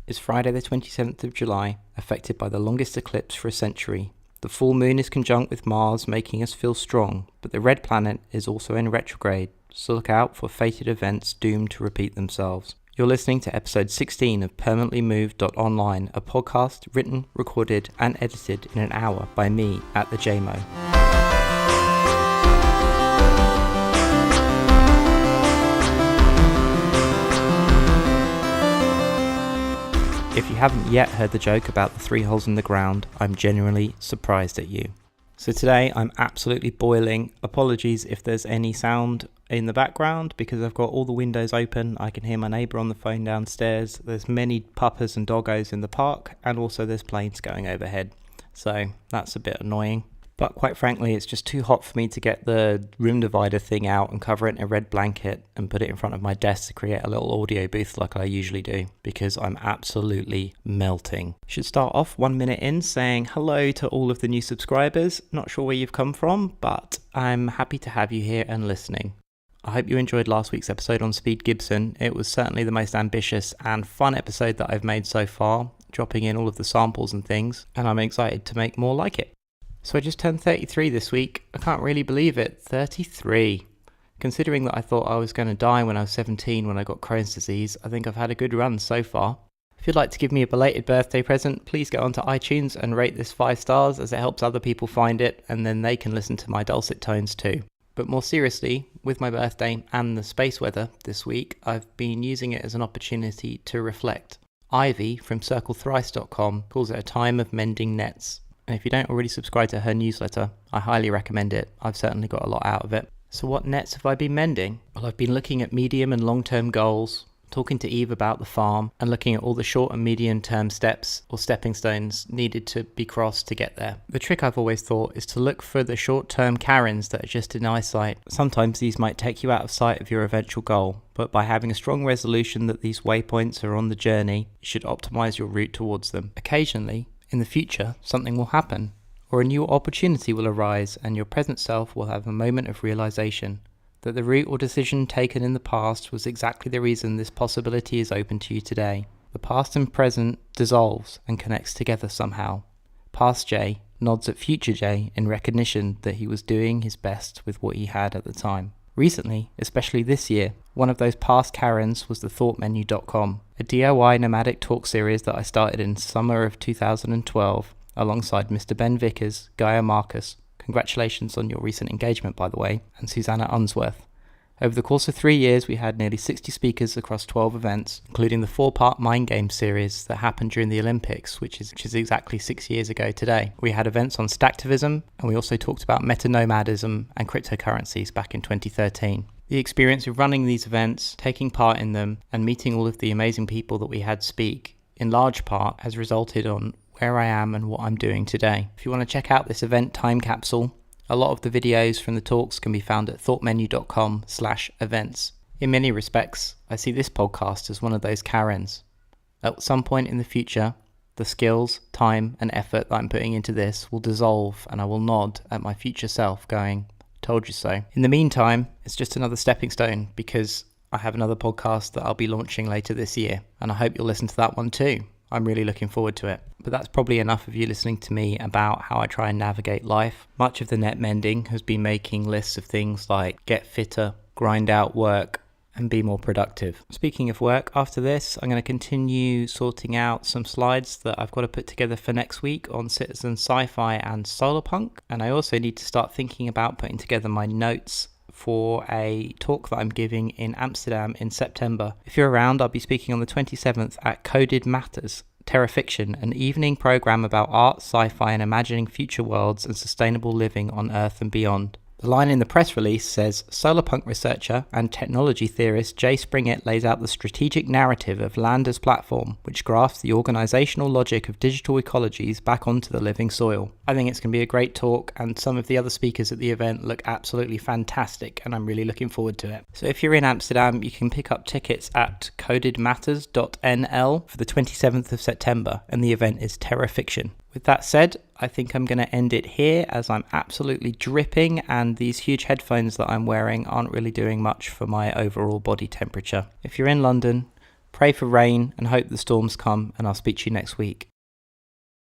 It's Friday the 27th of July, affected by the longest eclipse for a century. The full moon is conjunct with Mars, making us feel strong, but the red planet is also in retrograde, so look out for fated events doomed to repeat themselves. You're listening to episode 16 of Permanently Moved.online, a podcast written, recorded, and edited in an hour by me at the JMO. If you haven't yet heard the joke about the 3 holes in the ground, I'm genuinely surprised at you. So today I'm absolutely boiling. Apologies if there's any sound in the background because I've got all the windows open. I can hear my neighbour on the phone downstairs. There's many puppers and doggos in the park, and also there's planes going overhead. So that's a bit annoying. But quite frankly, it's just too hot for me to get the room divider thing out and cover it in a red blanket and put it in front of my desk to create a little audio booth like I usually do, because I'm absolutely melting. Should start off 1 minute in saying hello to all of the new subscribers. Not sure where you've come from, but I'm happy to have you here and listening. I hope you enjoyed last week's episode on Speed Gibson. It was certainly the most ambitious and fun episode that I've made so far, dropping in all of the samples and things, and I'm excited to make more like it. So I just turned 33 this week. I can't really believe it. 33. Considering that I thought I was going to die when I was 17 when I got Crohn's disease, I think I've had a good run so far. If you'd like to give me a belated birthday present, please go onto iTunes and rate this 5 stars, as it helps other people find it, and then they can listen to my dulcet tones too. But more seriously, with my birthday and the space weather this week, I've been using it as an opportunity to reflect. Ivy from CircleThrice.com calls it a time of mending nets. And if you don't already subscribe to her newsletter, I highly recommend it. I've certainly got a lot out of it. So what nets have I been mending? Well, I've been looking at medium and long-term goals, talking to Eve about the farm, and looking at all the short and medium-term steps or stepping stones needed to be crossed to get there. The trick I've always thought is to look for the short-term Karens that are just in eyesight. Sometimes these might take you out of sight of your eventual goal, but by having a strong resolution that these waypoints are on the journey, you should optimize your route towards them. Occasionally, in the future, something will happen, or a new opportunity will arise, and your present self will have a moment of realization that the route or decision taken in the past was exactly the reason this possibility is open to you today. The past and present dissolves and connects together somehow. Past Jay nods at future Jay in recognition that he was doing his best with what he had at the time. Recently, especially this year, one of those past Karens was the ThoughtMenu.com, a DIY nomadic talk series that I started in summer of 2012 alongside Mr. Ben Vickers, Gaia Marcus, congratulations on your recent engagement by the way, and Susanna Unsworth. Over the course of 3 years, we had nearly 60 speakers across 12 events, including the 4-part Mind Games series that happened during the Olympics, which is exactly 6 years ago today. We had events on stacktivism, and we also talked about meta-nomadism and cryptocurrencies back in 2013. The experience of running these events, taking part in them, and meeting all of the amazing people that we had speak, in large part has resulted on where I am and what I'm doing today. If you want to check out this event time capsule, a lot of the videos from the talks can be found at thoughtmenu.com/events. In many respects, I see this podcast as one of those Karens. At some point in the future, the skills, time, and effort that I'm putting into this will dissolve, and I will nod at my future self going, told you so. In the meantime, it's just another stepping stone because I have another podcast that I'll be launching later this year, and I hope you'll listen to that one too. I'm really looking forward to it. But that's probably enough of you listening to me about how I try and navigate life. Much of the net mending has been making lists of things like get fitter, grind out work, and be more productive. Speaking of work, after this, I'm going to continue sorting out some slides that I've got to put together for next week on citizen sci-fi and solarpunk. And I also need to start thinking about putting together my notes for a talk that I'm giving in Amsterdam in September. If you're around, I'll be speaking on the 27th at Coded Matters, Terrafiction, an evening program about art, sci-fi, and imagining future worlds and sustainable living on Earth and beyond. The line in the press release says, solarpunk researcher and technology theorist Jay Springett lays out the strategic narrative of land as platform, which grafts the organizational logic of digital ecologies back onto the living soil. I think it's going to be a great talk, and some of the other speakers at the event look absolutely fantastic, and I'm really looking forward to it. So if you're in Amsterdam, you can pick up tickets at codedmatters.nl for the 27th of September, and the event is Terrafiction. With that said, I think I'm going to end it here as I'm absolutely dripping and these huge headphones that I'm wearing aren't really doing much for my overall body temperature. If you're in London, Pray for rain and hope the storms come, and I'll speak to you next week.